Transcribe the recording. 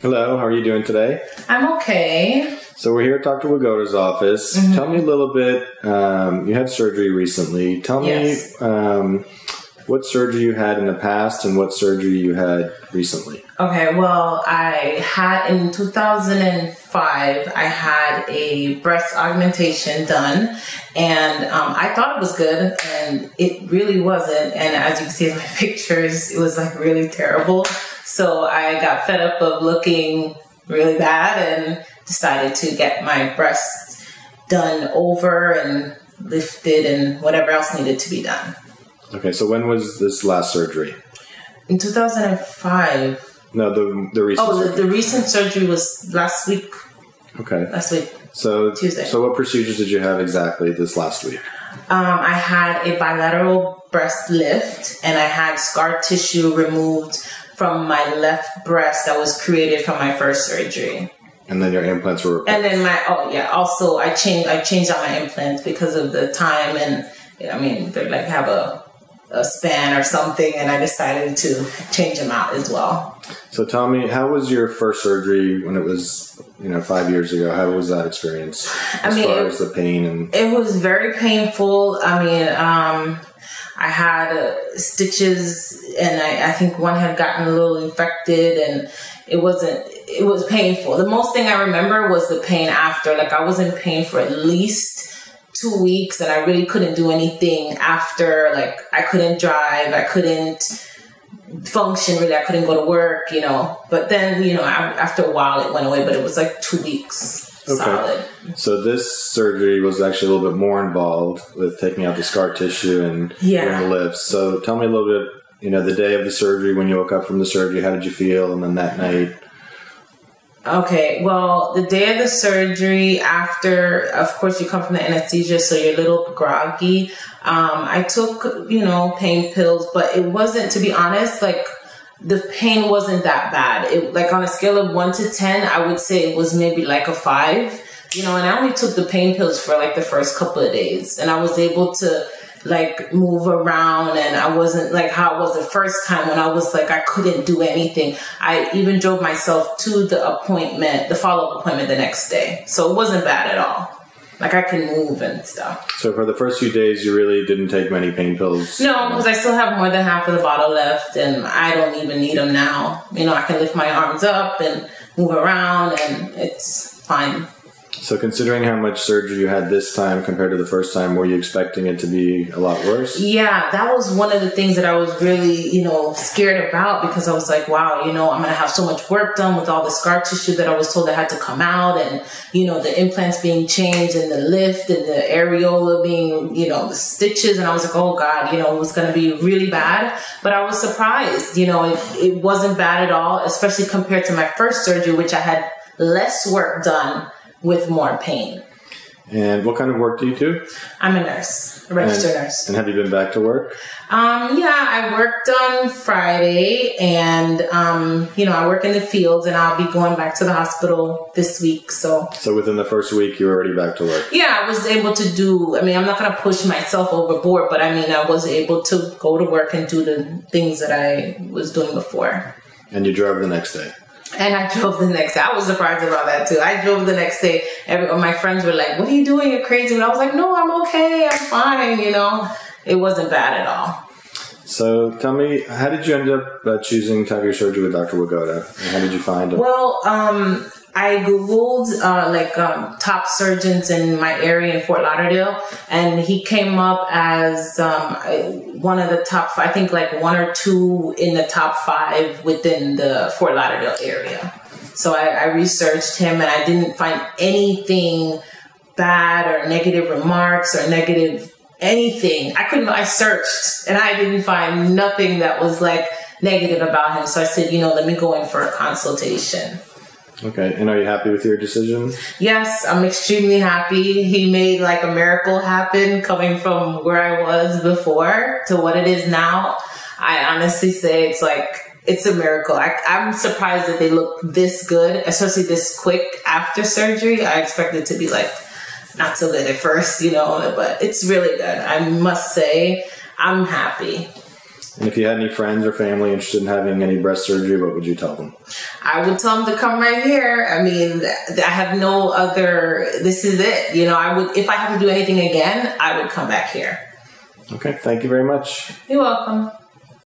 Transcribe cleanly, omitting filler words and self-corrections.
Hello, how are you doing today? I'm okay. So we're here at Dr. Agoda's office. Mm-hmm. Tell me a little bit, you had surgery recently. Tell me what surgery you had in the past and what surgery you had recently. Okay, well, I had in 2005, I had a breast augmentation done, and I thought it was good, and it really wasn't. And as you can see in my pictures, it was like really terrible. So I got fed up of looking really bad and decided to get my breasts done over and lifted and whatever else needed to be done. Okay, so when was this last surgery? In 2005. No, the recent surgery. The recent surgery was last week. Okay. Last week. So Tuesday. So what procedures did you have exactly this last week? I had a bilateral breast lift, and I had scar tissue removed from my left breast that was created from my first surgery. And then your implants were replaced. And then also I changed out my implants because of the time, and I mean they like have a span or something, and I decided to change them out as well. So tell me, how was your first surgery when it was, 5 years ago? How was that experience as far as the pain? And it was very painful. I mean, I had stitches, and I think one had gotten a little infected, and it was painful. The most thing I remember was the pain after. Like, I was in pain for at least 2 weeks, and I really couldn't do anything after. Like, I couldn't drive, I couldn't function really, I couldn't go to work, But then, after a while it went away, but it was like 2 weeks. Solid. So this surgery was actually a little bit more involved with taking out the scar tissue and doing the lifts. So tell me a little bit, the day of the surgery, when you woke up from the surgery, how did you feel? And then that night? Okay, well, the day of the surgery, after, of course, you come from the anesthesia, so you're a little groggy. I took, pain pills, but it wasn't, to be honest, like, the pain wasn't that bad. It, like, on a scale of 1 to 10, I would say it was maybe like a 5, and I only took the pain pills for like the first couple of days, and I was able to like move around, and I wasn't like how it was the first time when I was like, I couldn't do anything. I even drove myself to the follow-up appointment the next day. So it wasn't bad at all. Like, I can move and stuff. So for the first few days, you really didn't take many pain pills? No, because I still have more than half of the bottle left, and I don't even need them now. I can lift my arms up and move around, and it's fine. So considering how much surgery you had this time compared to the first time, were you expecting it to be a lot worse? Yeah, that was one of the things that I was really, scared about, because I was like, wow, I'm going to have so much work done with all the scar tissue that I was told I had to come out, and, the implants being changed, and the lift, and the areola being, the stitches. And I was like, oh God, it was going to be really bad. But I was surprised, it wasn't bad at all, especially compared to my first surgery, which I had less work done with more pain. And what kind of work do you do? I'm a nurse, a registered nurse. And have you been back to work? I worked on Friday, and, I work in the fields, and I'll be going back to the hospital this week. So within the first week, you were already back to work? Yeah, I was able to do, I'm not going to push myself overboard, but I was able to go to work and do the things that I was doing before. And you drove the next day? And I drove the next day. I was surprised about that too. I drove the next day. My friends were like, what are you doing? You're crazy. And I was like, no, I'm okay. I'm fine. It wasn't bad at all. So tell me, how did you end up choosing to have your surgery with Dr. Wigoda? And how did you find him? Well, I Googled top surgeons in my area in Fort Lauderdale, and he came up as one of the top, I think like 1 or 2 in the top 5 within the Fort Lauderdale area. So I researched him, and I didn't find anything bad or negative remarks or negative anything. I searched, and I didn't find nothing that was like negative about him. So I said, let me go in for a consultation. Okay, and are you happy with your decision? Yes, I'm extremely happy. He made like a miracle happen, coming from where I was before to what it is now. I honestly say it's a miracle. I'm surprised that they look this good, especially this quick after surgery. I expected it to be like not so good at first, but it's really good. I must say, I'm happy. And if you had any friends or family interested in having any breast surgery, what would you tell them? I would tell them to come right here. I mean, I have no other, this is it. You know, I would, if I have to do anything again, I would come back here. Okay. Thank you very much. You're welcome.